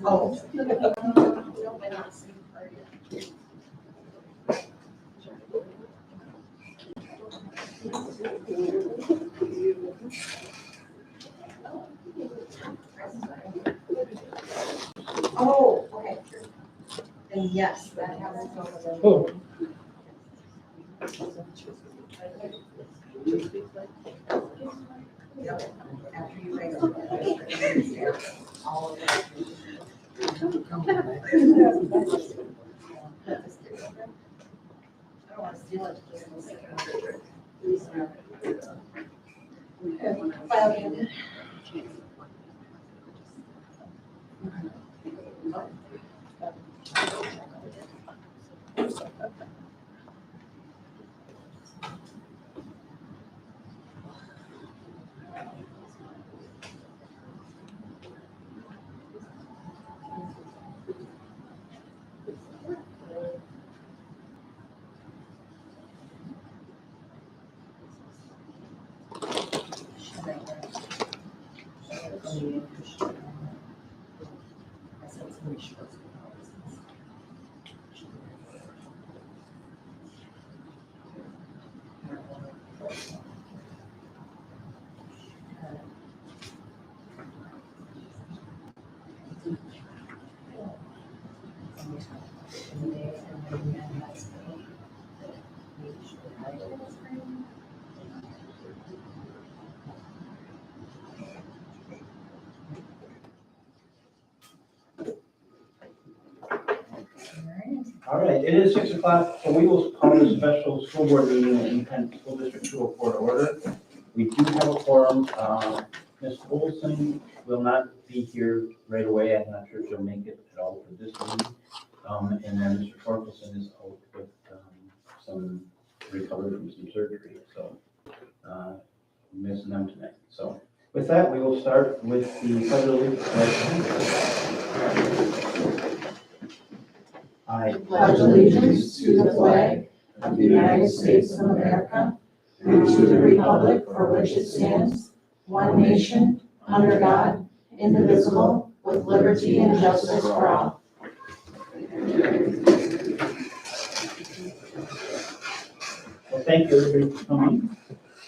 Oh. Oh, okay. And yes, that happens over the. Oh. Yep. After you raise it. All of that. I don't want to steal it. File cabinet. All right, it is 6 o'clock, so we will call the special school board meeting in Independent School District 204 to order. We do have a quorum. Ms. Olson will not be here right away. I'm not sure if she'll make it at all for this meeting. And then Mr. Torkelson is out with some recovery from some surgery, so missing them tonight. So with that, we will start with the pledge of allegiance. I pledge allegiance to the flag of the United States of America and to the republic for which it stands, one nation, under God, indivisible, with liberty and justice for all. Well, thank you everybody for coming.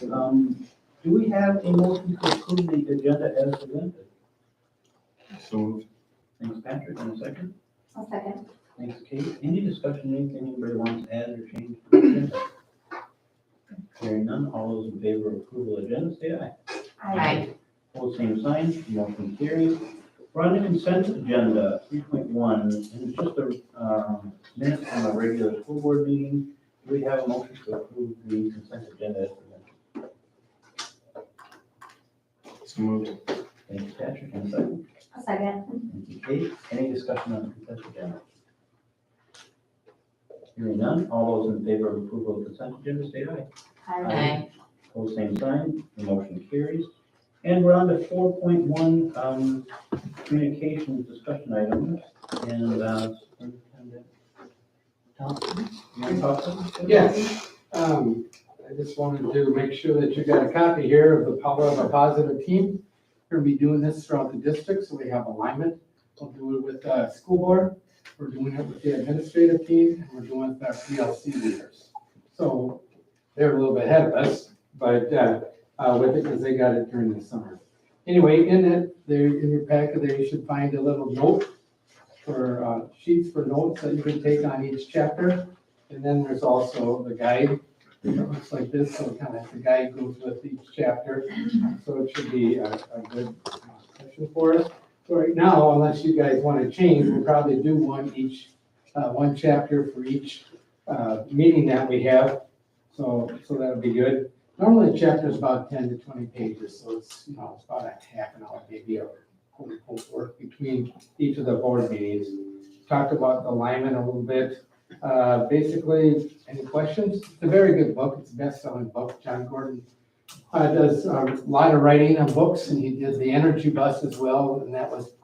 Do we have a motion to approve the agenda as presented? So moved. Thanks, Patrick, in a second. I'll second. Thanks, Kate. Any discussion, anything anybody wants to add or change to the agenda? Hearing none, all those in favor of approval of agenda, say aye. Aye. All same sign, motion carries. We're on the consent agenda, 3.1, and it's just a minute from a regular school board meeting. Do we have a motion to approve the consent agenda as presented? So moved. Thank you, Patrick, in a second. I'll second. Thank you, Kate. Any discussion on the consent agenda? Hearing none, all those in favor of approval of the consent agenda, say aye. Aye. Pose same sign, the motion carries. And we're on to 4.1, communications discussion items. And, Superintendent Thompson, you want to talk about it? Yes, I just wanted to make sure that you got a copy here of the power of a positive team. We're gonna be doing this throughout the district, so we have alignment. We'll do it with the school board, we're doing it with the administrative team, and we're doing it with our PLC leaders. So they're a little bit ahead of us, but with it, because they got it during the summer. Anyway, in it, there, in your packet there, you should find a little note for sheets for notes that you can take on each chapter. And then there's also the guide. It looks like this, so kind of the guide goes with each chapter. So it should be a good session for us. So right now, unless you guys want to change, we'll probably do one chapter for each meeting that we have. So that'll be good. Normally, a chapter is about 10 to 20 pages, so it's, it's about a half an hour, maybe a quote work between each of the board meetings. Talked about the alignment a little bit. Basically, any questions? It's a very good book. It's a best-selling book. John Gordon does a lot of writing on books, and he did the Energy Bus as well, and that was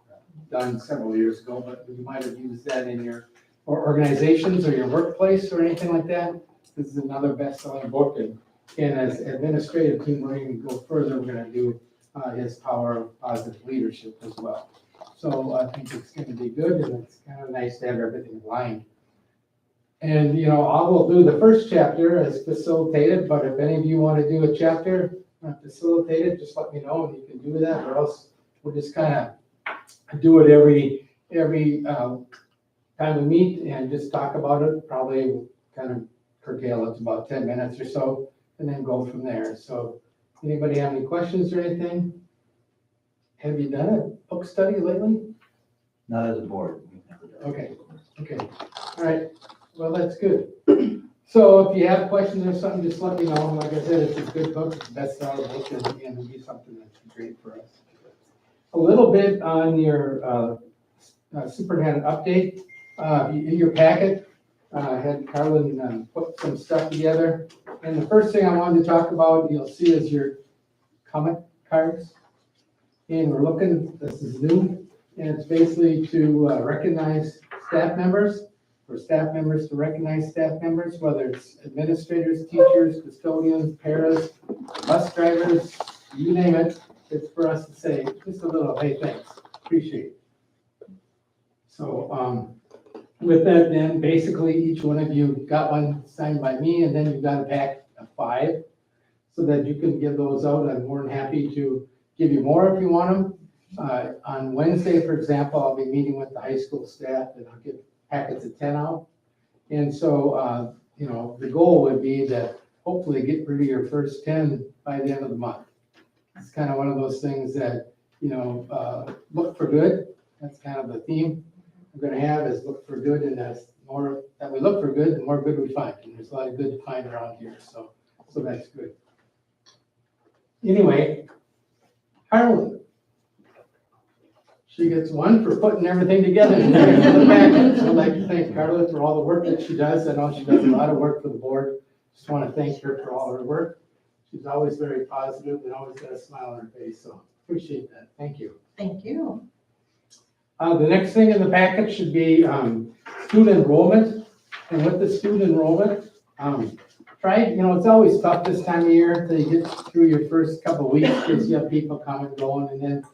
done several years ago, but you might have used that in your organizations or your workplace or anything like that. This is another best-selling book, and as administrative team, we're going to go further. We're going to do his power of positive leadership as well. So I think it's going to be good, and it's kind of nice to have everything aligned. And, I will do the first chapter as facilitated, but if any of you want to do a chapter facilitated, just let me know and you can do that, or else we'll just kind of do it every time we meet and just talk about it, probably kind of curtail it to about 10 minutes or so, and then go from there. So anybody have any questions or anything? Have you done a book study lately? Not as a board. We've never done it. Okay, all right, well, that's good. So if you have questions or something, just let me know. Like I said, it's a good book, it's a bestseller book, and it'll be something that's great for us. A little bit on your superintendent update. In your packet, had Carlin put some stuff together. And the first thing I wanted to talk about, you'll see, is your comment cards. And we're looking, this is new, and it's basically to recognize staff members, for staff members to recognize staff members, whether it's administrators, teachers, custodians, paras, bus drivers, you name it. It's for us to say just a little, hey, thanks, appreciate it. So with that, then basically each one of you got one signed by me, and then you've got a pack of 5 so that you can give those out. I'm more than happy to give you more if you want them. On Wednesday, for example, I'll be meeting with the high school staff, and I'll give packets of 10 out. And so, the goal would be to hopefully get rid of your first 10 by the end of the month. It's kind of one of those things that, look for good. That's kind of the theme we're going to have, is look for good, and as more that we look for good, the more good we find. And there's a lot of good to find around here, so that's good. Anyway, Harlan, she gets one for putting everything together. So I'd like to thank Carla for all the work that she does. I know she does a lot of work for the board. Just want to thank her for all her work. She's always very positive and always got a smile on her face, so appreciate that. Thank you. Thank you. The next thing in the packet should be student enrollment. And with the student enrollment, it's always tough this time of year to get through your first couple of weeks because you have people coming and going. And then,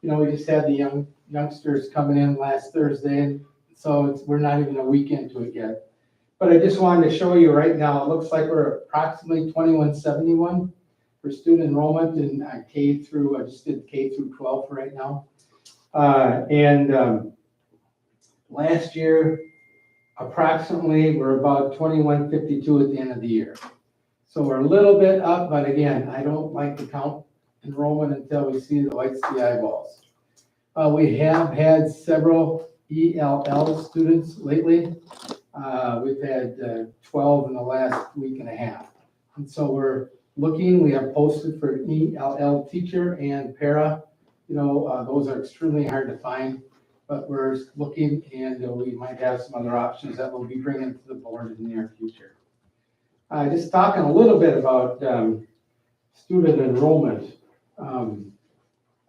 we just had the youngsters coming in last Thursday, and so we're not even a week into it yet. But I just wanted to show you right now, it looks like we're approximately 2171 for student enrollment in K through, I just did K through 12 for right now. Last year, approximately, we're about 2152 at the end of the year. So we're a little bit up, but again, I don't like to count enrollment until we see the whites of the eyeballs. We have had several ELL students lately. We've had 12 in the last week and a half. And so we're looking, we have posted for ELL teacher and para. Those are extremely hard to find, but we're looking, and we might have some other options that we'll be bringing to the board in the near future. Just talking a little bit about student enrollment.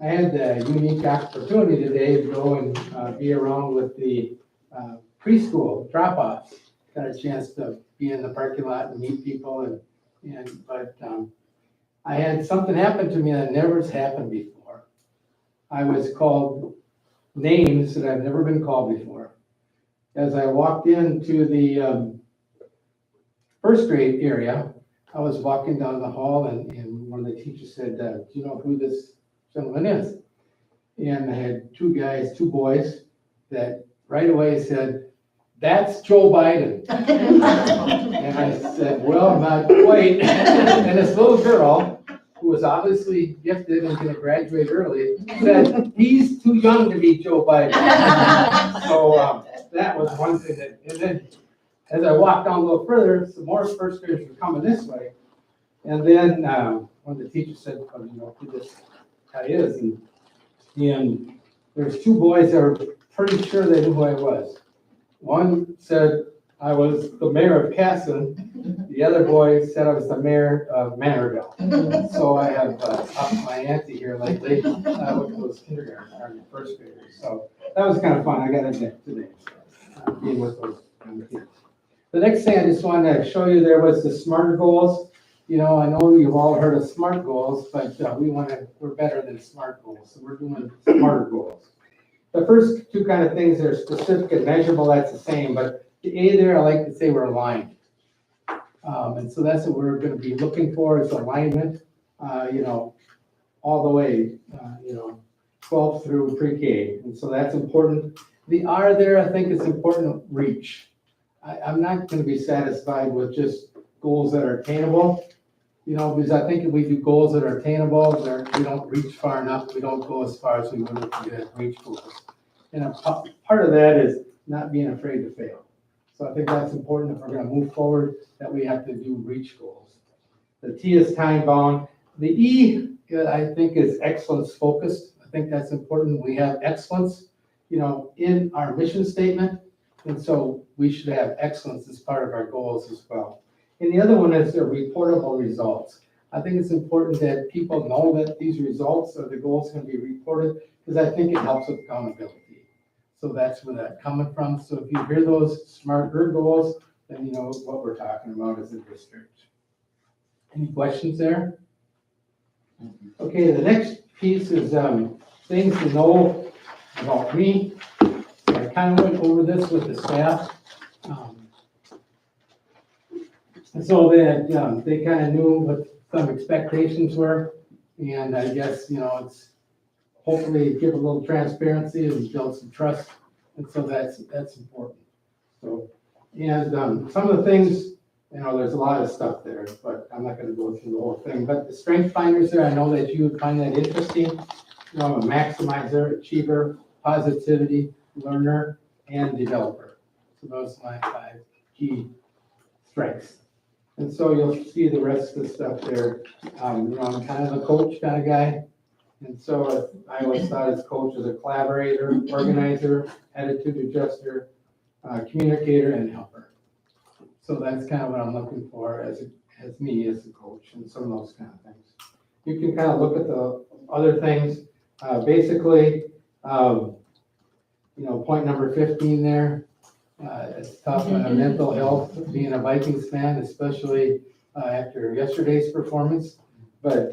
I had the unique opportunity today to go and be around with the preschool drop-offs. Got a chance to be in the parking lot and meet people, but I had something happen to me that never has happened before. I was called names that I've never been called before. As I walked into the first grade area, I was walking down the hall, and one of the teachers said, do you know who this gentleman is? And I had two boys that right away said, that's Joe Biden. And I said, well, not quite. And this little girl, who was obviously gifted and going to graduate early, said, he's too young to be Joe Biden. So that was one thing and then as I walked down a little further, some more first graders were coming this way. And then one of the teachers said, who this guy is. And there's 2 boys that were pretty sure they knew who I was. One said I was the mayor of Kasson. The other boy said I was the mayor of Mantorville. So I have upped my ante here lately with those kindergarten or first graders. So that was kind of fun. I got into that today, being with those kind of kids. The next thing I just wanted to show you there was the SMART goals. you know, I know you've all heard of SMART goals, but we're better than SMART goals, so we're doing smarter goals. The first two kind of things are specific and measurable, that's the same, but the A there, I like to say we're aligned. And so that's what we're gonna be looking for is alignment, you know, all the way, 12 through pre-K. And so that's important. The R there, I think is important, reach. I'm not gonna be satisfied with just goals that are attainable, you know, because I think if we do goals that are attainable, we don't reach far enough, we don't go as far as we would if we did reach goals. And part of that is not being afraid to fail. So I think that's important if we're gonna move forward, that we have to do reach goals. The T is time bound. The E, I think, is excellence focused. I think that's important. We have excellence, you know, in our mission statement. And so we should have excellence as part of our goals as well. And the other one is the reportable results. I think it's important that people know that these results or the goals can be reported because I think it helps with accountability. So that's where that's coming from. So if you hear those smarter goals, then you know what we're talking about as a district. Any questions there? Okay, the next piece is things to know about me. I kind of went over this with the staff. And so they kind of knew what some expectations were. And I guess, you know, it's hopefully give a little transparency and build some trust. And so that's important. So, and some of the things, you know, there's a lot of stuff there, but I'm not going to go through the whole thing. But the strength finders there, I know that you would find that interesting. You know, I'm a maximizer, achiever, positivity, learner, and developer. So those are my 5 key strengths. And so you'll see the rest of the stuff there. You know, I'm kind of a coach kind of guy. And so I always thought as coach as a collaborator, organizer, attitude adjuster, communicator, and helper. So that's kind of what I'm looking for as me as a coach and some of those kind of things. You can kind of look at the other things. Basically, you know, point number 15 there. It's tough on mental health, being a Vikings fan, especially after yesterday's performance. But,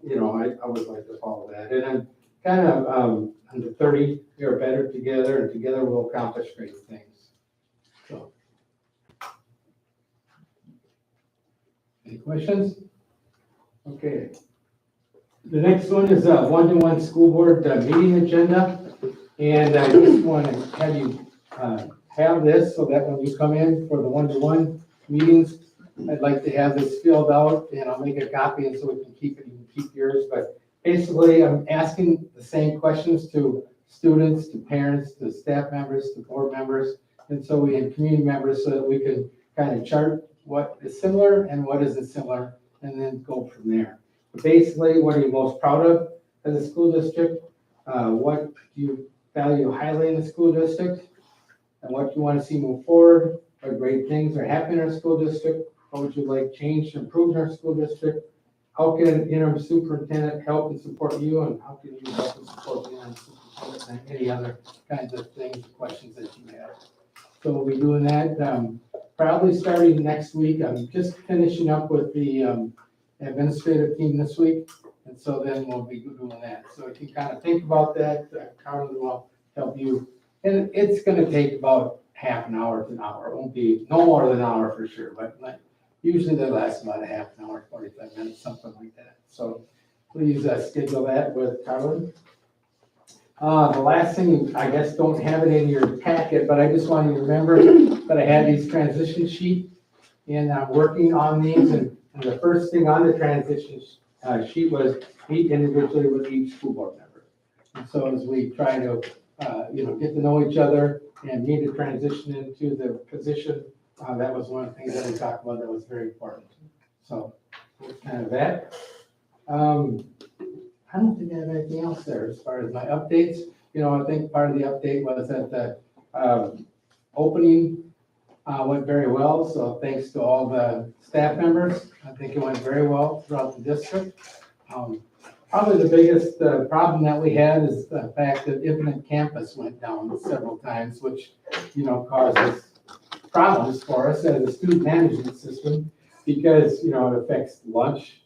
you know, I would like to follow that. And I'm kind of under 30, we are better together, and together we'll accomplish great things. So, any questions? Okay. The next one is a one-to-one school board meeting agenda. And I just want to have you have this so that when you come in for the one-to-one meetings, I'd like to have this filled out and I'll make a copy and so we can keep it, you can keep yours. But basically, I'm asking the same questions to students, to parents, to staff members, to board members, and so we have community members so that we can kind of chart what is similar and what isn't similar and then go from there. But basically, what are you most proud of as a school district? What do you value highly in the school district? And what you want to see move forward? What great things are happening in our school district? How would you like change to improve in our school district? How can an interim superintendent help and support you? And how can you help and support the interim superintendent and any other kinds of things, questions that you have? So we'll be doing that probably starting next week. I'm just finishing up with the administrative team this week. And so then we'll be doing that. So if you kind of think about that, Carolyn will help you. And it's going to take about half an hour to an hour. It won't be no more than an hour for sure, but usually they last about a half an hour, 45 minutes, something like that. So please schedule that with Carolyn. The last thing, I guess don't have it in your packet, but I just want you to remember that I had these transition sheet and I'm working on these. And the first thing on the transition sheet was meet individually with each school board member. And so as we try to get to know each other and need to transition into the position. That was one of the things that we talked about that was very important. So that's kind of that. I don't think I have anything else there as far as my updates. You know, I think part of the update was that the opening went very well. So thanks to all the staff members. I think it went very well throughout the district. Probably the biggest problem that we had is the fact that Infinite Campus went down several times, which, you know, causes problems for us as a student management system because, you know, it affects lunch,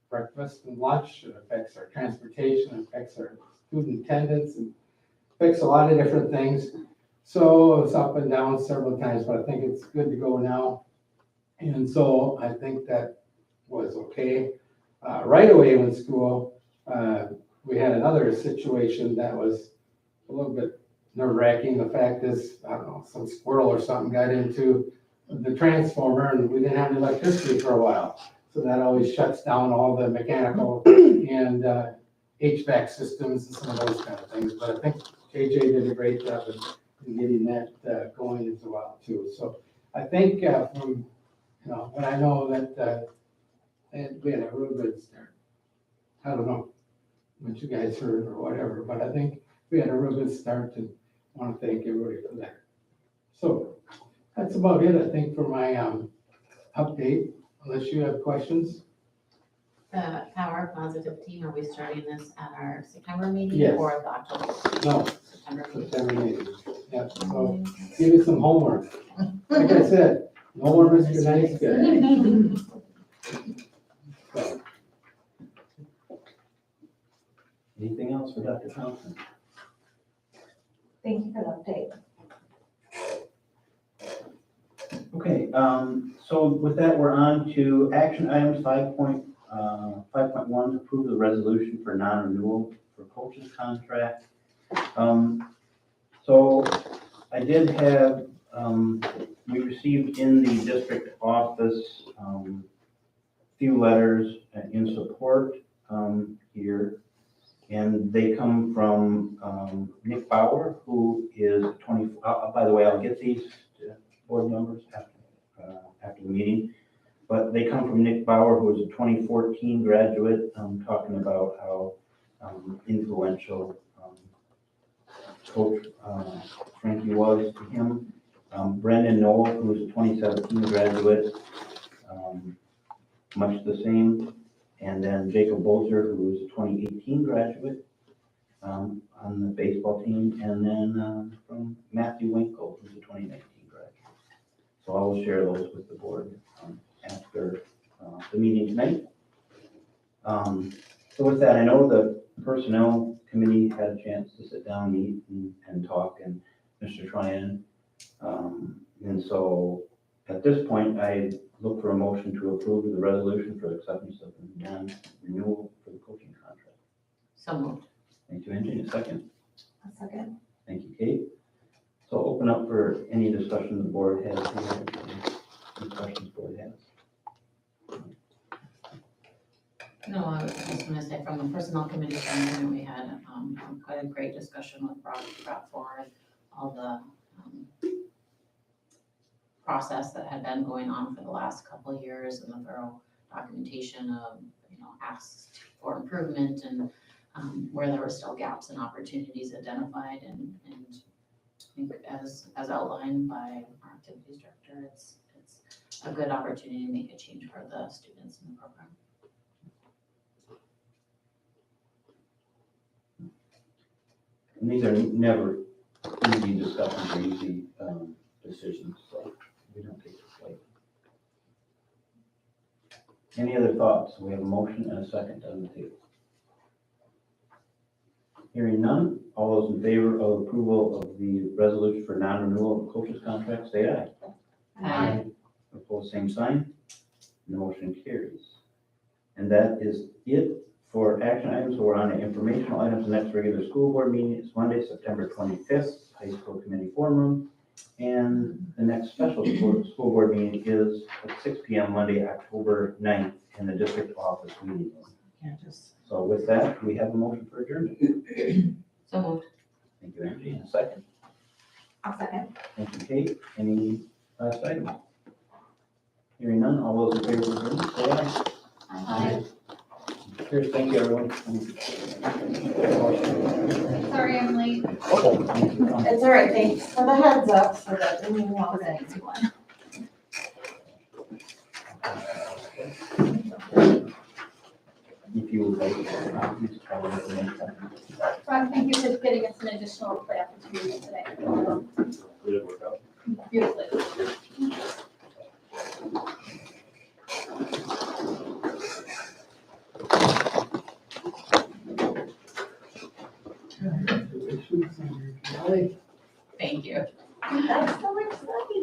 breakfast and lunch, it affects our transportation, it affects our student attendance, and affects a lot of different things. So it's up and down several times, but I think it's good to go now. And so I think that was okay. Right away when school, we had another situation that was a little bit nerve-wracking. The fact is, I don't know, some squirrel or something got into the transformer and we didn't have electricity for a while. So that always shuts down all the mechanical and HVAC systems and some of those kind of things. But I think JJ did a great job in getting that going as well too. So I think from, you know, but I know that we had a real good start. I don't know what you guys heard or whatever, but I think we had a real good start and want to thank everybody for that. So that's about it, I think, for my update, unless you have questions. The Power Positive team, are we starting this at our September meeting? Yes. Or the October? No, September meeting? September meeting. Yeah, so give you some homework. Like I said, no more Mr. Nice Guy. So, Anything else for Dr. Thompson? Thank you for the update. Okay, so with that, we're on to action items 5.1, approve the resolution for non-renewal for coaches contract. So I did have, we received in the district office few letters in support here. And they come from Nick Bauer, who is 20, by the way, I'll get these to board members after the meeting. But they come from Nick Bauer, who is a 2014 graduate, talking about how influential Coach Frankie was to him. Brendan Noel, who is a 2017 graduate, much the same. And then Jacob Bolzer, who is a 2018 graduate on the baseball team. And then from Matthew Winkle, who's a 2019 graduate. So I will share those with the board after the meeting tonight. So with that, I know the personnel committee had a chance to sit down, meet, and talk, and Mr. Tryon. And so at this point, I look for a motion to approve the resolution for acceptance of the non-renewal for the coaching contract. So moved. Thank you, Angie. A second. A second. Thank you, Kate. So I'll open up for any discussion the board has. Any questions the board has? No, I was just gonna say, from the personnel committee standpoint, we had quite a great discussion with brought forward all the process that had been going on for the last couple of years and the thorough documentation of, you know, asks for improvement and where there were still gaps and opportunities identified, and I think as outlined by our activities director, it's a good opportunity to make a change for the students in the program. And these are never easy discussions or easy decisions, so we don't take this lightly. Any other thoughts? We have a motion and a second on the table. Hearing none, all those in favor of approval of the resolution for non-renewal of coaches contract, say aye. Aye. Opposed, same sign. And the motion carries. And that is it for action items. So we're on to informational items. The next regular school board meeting is Monday, September 25th, high school committee forum room. And the next special school board meeting is at 6 p.m. Monday, October 9th in the district office meeting room. So with that, we have a motion for adjournment. So moved. Thank you, Angie. And a second. I'll second. Thank you, Kate. Any last items? Hearing none, all those in favor of adjournment, say aye. Aye. Cheers, thank you, everyone. Sorry I'm late. It's all right, thanks for the heads up, so that we knew all that. If you would like to, please call it. Ron, thank you for getting us an additional play opportunity today. Did it work out? Beautifully. Congratulations on your, Thank you. That's so exciting.